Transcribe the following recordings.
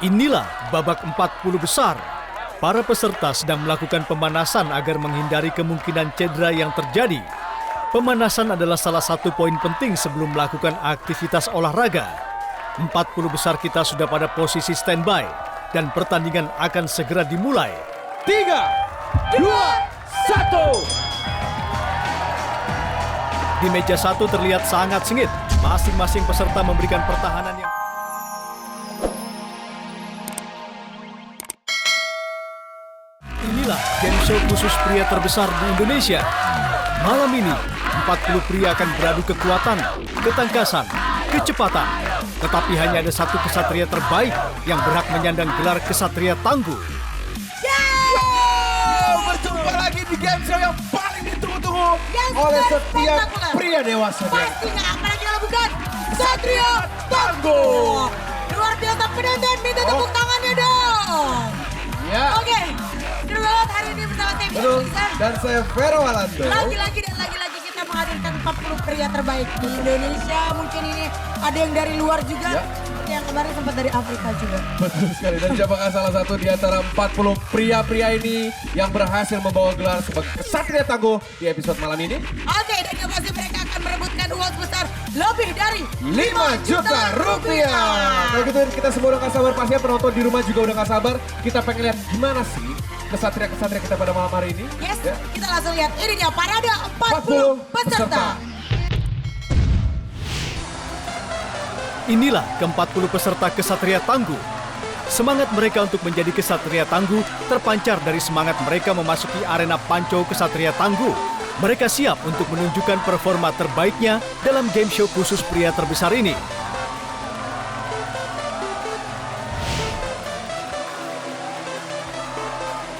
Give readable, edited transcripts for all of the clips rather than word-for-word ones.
Inilah babak 40 besar. Para peserta sedang melakukan pemanasan agar menghindari kemungkinan cedera yang terjadi. Pemanasan adalah salah satu poin penting sebelum melakukan aktivitas olahraga. 40 besar kita sudah pada posisi standby dan pertandingan akan segera dimulai. 3, 2, 1. Di meja 1 terlihat sangat sengit. Masing-masing peserta memberikan pertahanan yang... Inilah game show khusus pria terbesar di Indonesia. Malam ini, 40 pria akan beradu kekuatan, ketangkasan, kecepatan. Tetapi hanya ada satu kesatria terbaik yang berhak menyandang gelar kesatria tangguh. Berjumpa lagi di game show yang paling ditunggu-tunggu oleh setiap pria dewasa. Pastinya apa lagi kalau bukan Satria Tangguh. Luar biasa penonton, minta tepuk tangannya dong. Ya. Oke, seru banget hari ini bersama tim Betul. Indonesia. Dan saya Vero Walando. Lagi-lagi dan lagi-lagi kita menghadirkan 40 pria terbaik di Indonesia. Mungkin ini ada yang dari luar juga. Ya. Seperti yang kemarin sempat dari Afrika juga. Betul sekali. Dan siapakah salah satu di antara 40 pria-pria ini yang berhasil membawa gelar sebagai kesatria tangguh di episode malam ini? Oke, dan yang pasti mereka akan merebutkan uang sebesar lebih dari 5 juta rupiah. Kalau gitu kita semua udah gak sabar, pastinya penonton di rumah juga udah gak sabar. Kita pengen lihat gimana sih kesatria-kesatria kita pada malam hari ini. Yes, Ya. kita langsung lihat. Ini dia parade 40 peserta. Inilah ke-40 peserta kesatria tangguh. Semangat mereka untuk menjadi kesatria tangguh terpancar dari semangat mereka memasuki arena Panco Kesatria Tangguh. Mereka siap untuk menunjukkan performa terbaiknya dalam game show khusus pria terbesar ini.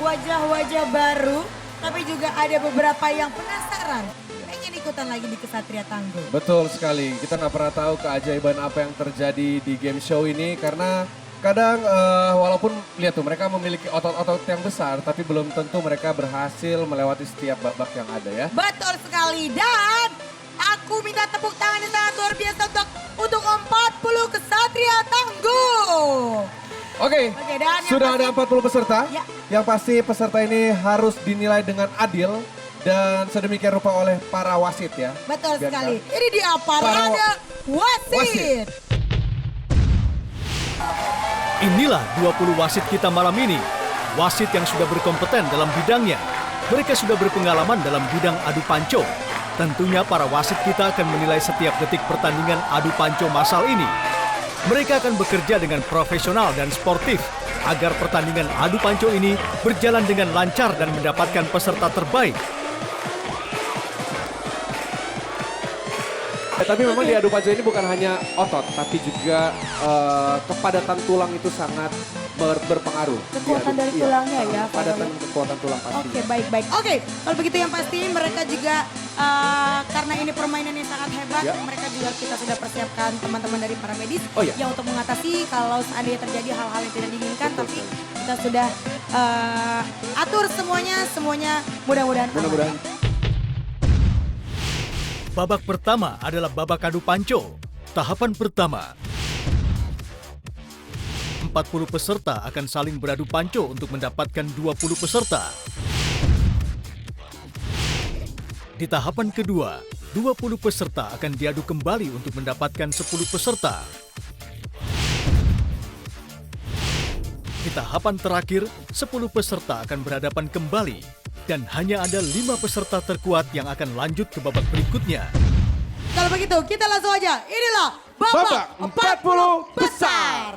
Wajah-wajah baru, tapi juga ada beberapa yang penasaran. Pengen ikutan lagi di Kesatria Tangguh. Betul sekali, kita nggak pernah tahu keajaiban apa yang terjadi di game show ini karena kadang walaupun lihat tuh mereka memiliki otot-otot yang besar tapi belum tentu mereka berhasil melewati setiap babak yang ada ya. Betul sekali, dan aku minta tepuk tangan yang sangat luar biasa untuk 40 Kesatria Tangguh. Oke, Dan yang sudah pasti- ada 40 peserta. Ya. Yang pasti peserta ini harus dinilai dengan adil dan sedemikian rupa oleh para wasit ya. Betul Bianca. sekali, ini dia parade wasit. Inilah 20 wasit kita malam ini. Wasit yang sudah berkompeten dalam bidangnya. Mereka sudah berpengalaman dalam bidang adu panco. Tentunya para wasit kita akan menilai setiap detik pertandingan adu panco massal ini. Mereka akan bekerja dengan profesional dan sportif agar pertandingan adu panco ini berjalan dengan lancar dan mendapatkan peserta terbaik. Tapi memang di adu panco ini bukan hanya otot, tapi juga kepadatan tulang itu sangat berpengaruh. Kekuatan Di adu- dari iya, tulangnya ya, Kepadatan Pak. kekuatan tulang pasti. Oke, baik-baik. Oke, kalau begitu yang pasti mereka juga karena ini permainan yang sangat hebat, Ya. mereka juga kita sudah persiapkan teman-teman dari para medis Oh, ya. yang untuk mengatasi kalau seandainya terjadi hal-hal yang tidak diinginkan, tapi kita sudah atur semuanya mudah-mudahan aman. Mudah-mudahan. Babak pertama adalah babak adu panco. Tahapan pertama. 40 peserta akan saling beradu panco untuk mendapatkan 20 peserta. Di tahapan kedua, 20 peserta akan diadu kembali untuk mendapatkan 10 peserta. Di tahapan terakhir, 10 peserta akan berhadapan kembali dan hanya ada 5 peserta terkuat yang akan lanjut ke babak berikutnya. Kalau begitu kita langsung aja. Inilah babak 40 besar.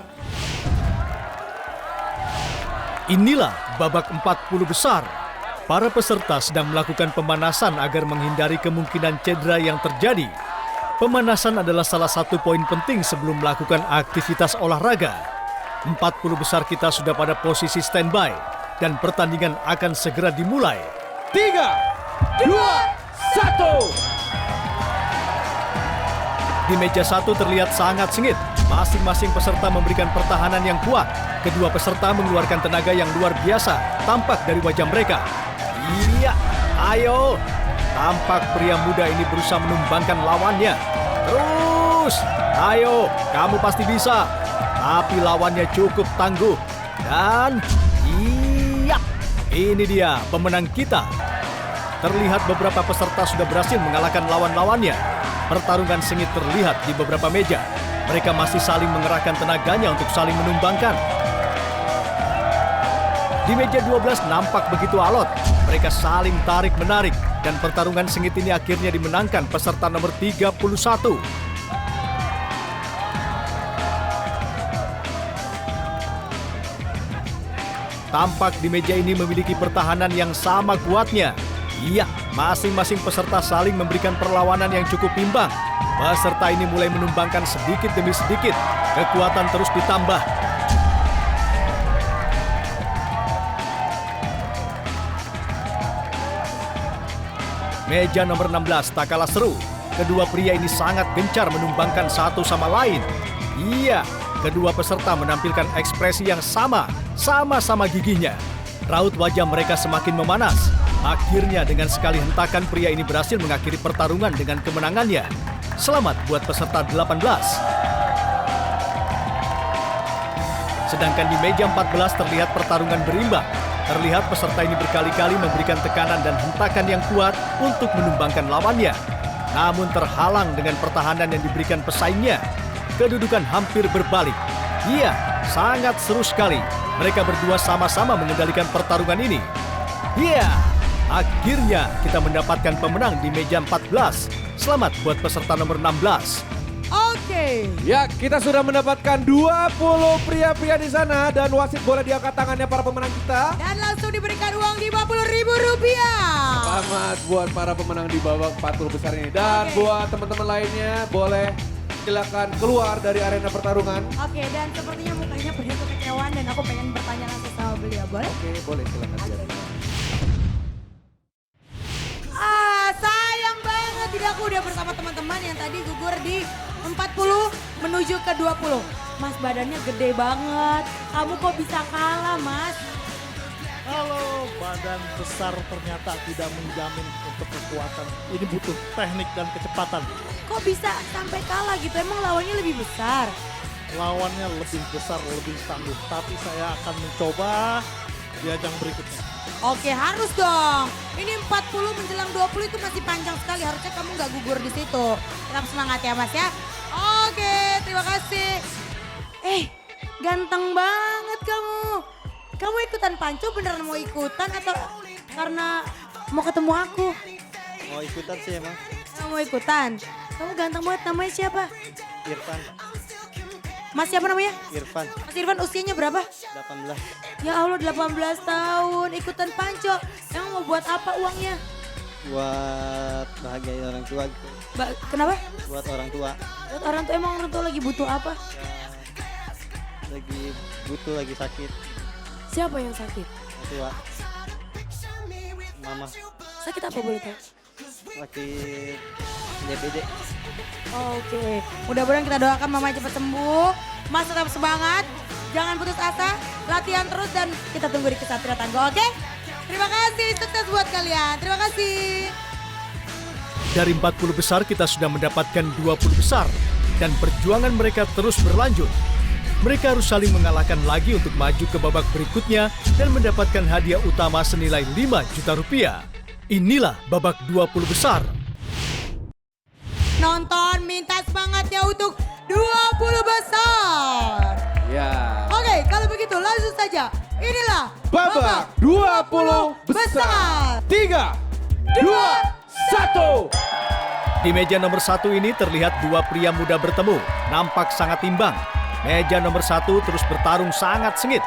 Inilah babak 40 besar. Para peserta sedang melakukan pemanasan agar menghindari kemungkinan cedera yang terjadi. Pemanasan adalah salah satu poin penting sebelum melakukan aktivitas olahraga. 40 besar kita sudah pada posisi standby dan pertandingan akan segera dimulai. 3, 2, 1. Di meja 1 terlihat sangat sengit. Masing-masing peserta memberikan pertahanan yang kuat. Kedua peserta mengeluarkan tenaga yang luar biasa tampak dari wajah mereka. Iya, ayo. Tampak pria muda ini berusaha menumbangkan lawannya. Terus, ayo, kamu pasti bisa. tapi lawannya cukup tangguh. Dan iya, ini dia pemenang kita. Terlihat beberapa peserta sudah berhasil mengalahkan lawan-lawannya. Pertarungan sengit terlihat di beberapa meja. Mereka masih saling mengerahkan tenaganya untuk saling menumbangkan. Di meja 12 nampak begitu alot. Mereka saling tarik-menarik dan pertarungan sengit ini akhirnya dimenangkan peserta nomor 31. Tampak di meja ini memiliki pertahanan yang sama kuatnya. Iya, masing-masing peserta saling memberikan perlawanan yang cukup imbang. Peserta ini mulai menumbangkan sedikit demi sedikit. Kekuatan terus ditambah. Meja nomor 16 tak kalah seru. Kedua pria ini sangat gencar menumbangkan satu sama lain. Iya, kedua peserta menampilkan ekspresi yang sama-sama gigihnya. Raut wajah mereka semakin memanas. Akhirnya dengan sekali hentakan pria ini berhasil mengakhiri pertarungan dengan kemenangannya. Selamat buat peserta 18. Sedangkan di meja 14 terlihat pertarungan berimbang. Terlihat peserta ini berkali-kali memberikan tekanan dan hentakan yang kuat untuk menumbangkan lawannya. Namun terhalang dengan pertahanan yang diberikan pesaingnya. Kedudukan hampir berbalik. Iya, sangat seru sekali. Mereka berdua sama-sama mengendalikan pertarungan ini. Iya, akhirnya kita mendapatkan pemenang di meja 14. Selamat buat peserta nomor 16. Oke. Ya, kita sudah mendapatkan 20 pria-pria di sana dan wasit boleh diangkat tangannya para pemenang kita. Dan langsung diberikan uang Rp50.000. Selamat buat para pemenang di babak 40 besar ini. Dan Oke. buat teman-teman lainnya boleh silakan keluar dari arena pertarungan. Oke, dan sepertinya mukanya penuh kekecewaan dan aku pengen bertanya langsung sama beliau, boleh? Oke, boleh silakan. Sayang banget tidak aku udah bersama teman-teman yang tadi gugur di 40 menuju ke 20. Mas badannya gede banget. Kamu kok bisa kalah, Mas? Halo, badan besar ternyata tidak menjamin untuk kekuatan. Ini butuh teknik dan kecepatan. Kok bisa sampai kalah gitu? Emang lawannya lebih besar? Lawannya lebih besar, lebih tangguh. Tapi saya akan mencoba di ajang berikutnya. Oke, harus dong. Ini 40 menjelang 20 itu masih panjang sekali. Harusnya kamu nggak gugur di situ. Tetap semangat ya, Mas ya. Oke, terima kasih. Ganteng banget kamu. Kamu ikutan panco beneran mau ikutan atau karena mau ketemu aku? Mau ikutan sih emang. Kamu mau ikutan? Kamu ganteng banget, namanya siapa? Irfan. Mas siapa namanya? Irfan, Mas Irfan usianya berapa? 18. Ya Allah 18 tahun ikutan panco. Emang mau buat apa uangnya? Buat bahagiain orang tua gitu. Kenapa? Buat orang tua. Buat orang tua, emang orang tua lagi butuh apa? Lagi butuh, lagi sakit. Siapa yang sakit? Orang tua. Mama Sakit apa boleh tahu? sakit DBD. Oke, mudah-mudahan kita doakan mama cepat sembuh. Mas tetap semangat, jangan putus asa, latihan terus dan kita tunggu di Kesatria Tangguh, oke? Terima kasih, sukses buat kalian, terima kasih. Dari 40 besar kita sudah mendapatkan 20 besar. Dan perjuangan mereka terus berlanjut. Mereka harus saling mengalahkan lagi untuk maju ke babak berikutnya dan mendapatkan hadiah utama senilai 5 juta rupiah. Inilah babak 20 besar. Nonton minta semangatnya untuk 20 besar. Ya. Oke, kalau begitu langsung saja. Inilah Babak 20 besar. 3, 2, 1. Di meja nomor 1 ini terlihat dua pria muda bertemu. Nampak sangat imbang. Meja nomor 1 terus bertarung sangat sengit.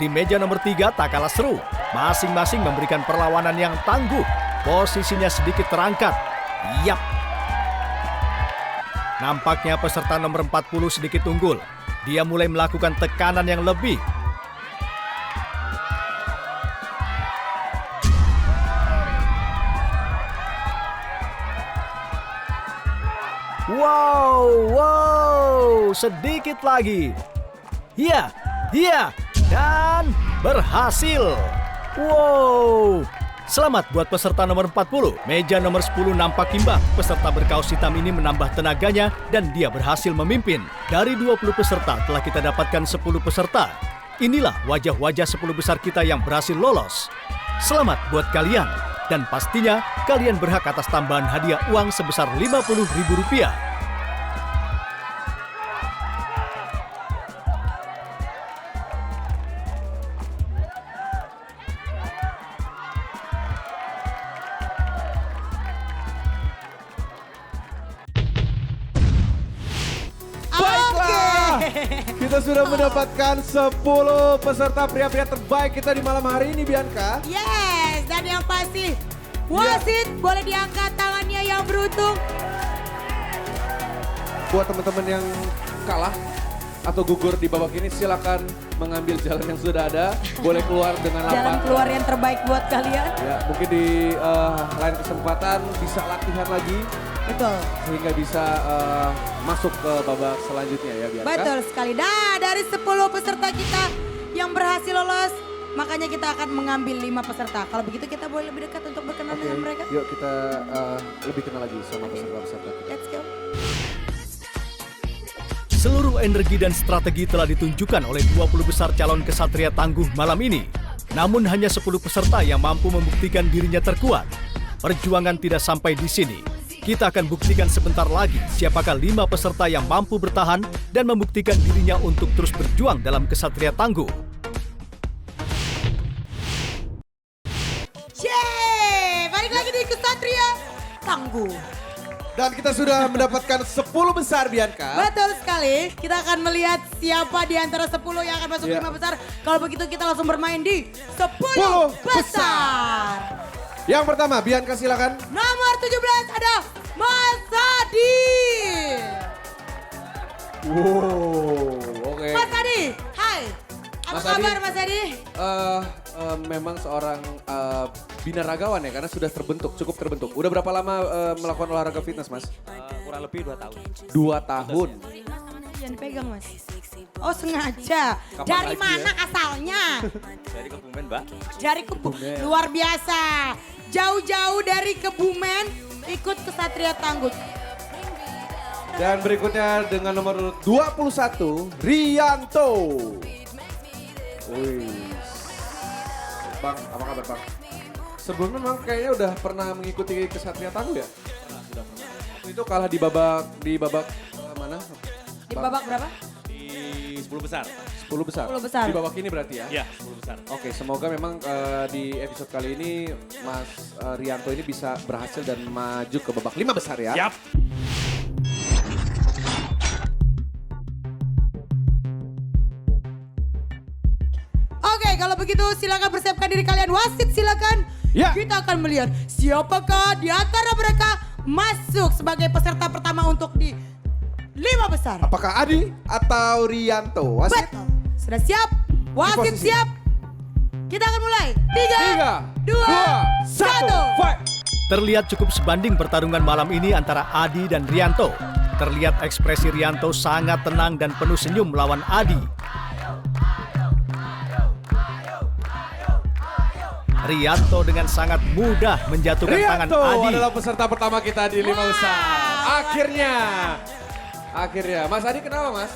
Di meja nomor 3 tak kalah seru. Masing-masing memberikan perlawanan yang tangguh. Posisinya sedikit terangkat. Yap. Nampaknya peserta nomor 40 sedikit unggul. Dia mulai melakukan tekanan yang lebih. Wow, sedikit lagi. Iya, dan berhasil. Wow, Selamat buat peserta nomor 40. Meja nomor 10 nampak imbang. Peserta berkaos hitam ini menambah tenaganya dan dia berhasil memimpin. Dari 20 peserta telah kita dapatkan 10 peserta. Inilah wajah-wajah 10 besar kita yang berhasil lolos. Selamat buat kalian. Dan pastinya kalian berhak atas tambahan hadiah uang sebesar Rp50.000. Kita sudah mendapatkan 10 peserta pria-pria terbaik kita di malam hari ini, Bianca. Yes, dan yang pasti wasit boleh diangkat tangannya yang beruntung. Buat teman-teman yang kalah atau gugur di babak ini, silakan mengambil jalan yang sudah ada. Boleh keluar dengan Jalan apa? keluar yang terbaik buat kalian. Ya, mungkin di lain kesempatan bisa latihan lagi Betul. sehingga bisa masuk ke babak selanjutnya ya, Bianca. Betul sekali. Nah, dari 10 peserta kita yang berhasil lolos, makanya kita akan mengambil 5 peserta. Kalau begitu kita boleh lebih dekat untuk berkenalan Oke, dengan mereka. yuk kita lebih kenal lagi sama peserta-peserta kita. Let's go. Seluruh energi dan strategi telah ditunjukkan oleh 20 besar calon kesatria tangguh malam ini. Namun hanya 10 peserta yang mampu membuktikan dirinya terkuat. Perjuangan tidak sampai di sini. Kita akan buktikan sebentar lagi siapakah 5 peserta yang mampu bertahan dan membuktikan dirinya untuk terus berjuang dalam kesatria tangguh. Yeay, balik lagi di Kesatria Tangguh. Dan kita sudah mendapatkan 10 besar, Bianca. Betul sekali. Kita akan melihat siapa di antara 10 yang akan masuk Ya. 5 besar. Kalau begitu kita langsung bermain di 10 besar. Yang pertama, Bianca silakan. Nomor 17 ada Mas Adi. Wow, oke. Mas Adi, hai. Apa Mas kabar Adi. Mas Adi? Memang seorang binaragawan ya, karena sudah cukup terbentuk. Udah berapa lama melakukan olahraga fitness, Mas? Kurang lebih 2 tahun. 2 tahun. Mas, tangannya jangan dipegang Mas. Oh sengaja. Kapan Dari lagi mana asalnya? Dari Kebumen, Mbak. Dari Kebumen. Luar biasa. Jauh-jauh dari Kebumen ikut Kesatria Tangguh. Dan berikutnya dengan nomor 21, Rianto. Wih. Bang, apa kabar Bang? Sebelumnya memang kayaknya udah pernah mengikuti Kesatria Tangguh ya? Sudah pernah. Waktu itu kalah di babak mana? Di babak berapa? Di 10 besar. 10 besar. 10 besar. Di babak ini berarti ya? Iya, 10 besar. Oke, semoga memang di episode kali ini Mas Rianto ini bisa berhasil dan maju ke babak 5 besar ya. Yap. Oke, kalau begitu silakan persiapkan diri kalian. Wasit silakan. Ya. Kita akan melihat siapakah di antara mereka masuk sebagai peserta pertama untuk di 5 besar. Apakah Adi atau Rianto? Wasit? Betul. Sudah siap? Wasit posisi. siap? Kita akan mulai. 3, 2, 1. fight! Terlihat cukup sebanding pertarungan malam ini antara Adi dan Rianto. Terlihat ekspresi Rianto sangat tenang dan penuh senyum melawan Adi. Rianto dengan sangat mudah menjatuhkan tangan Rianto Adi. adalah peserta pertama kita di 5 besar. Akhirnya. Mas Adi kenapa Mas?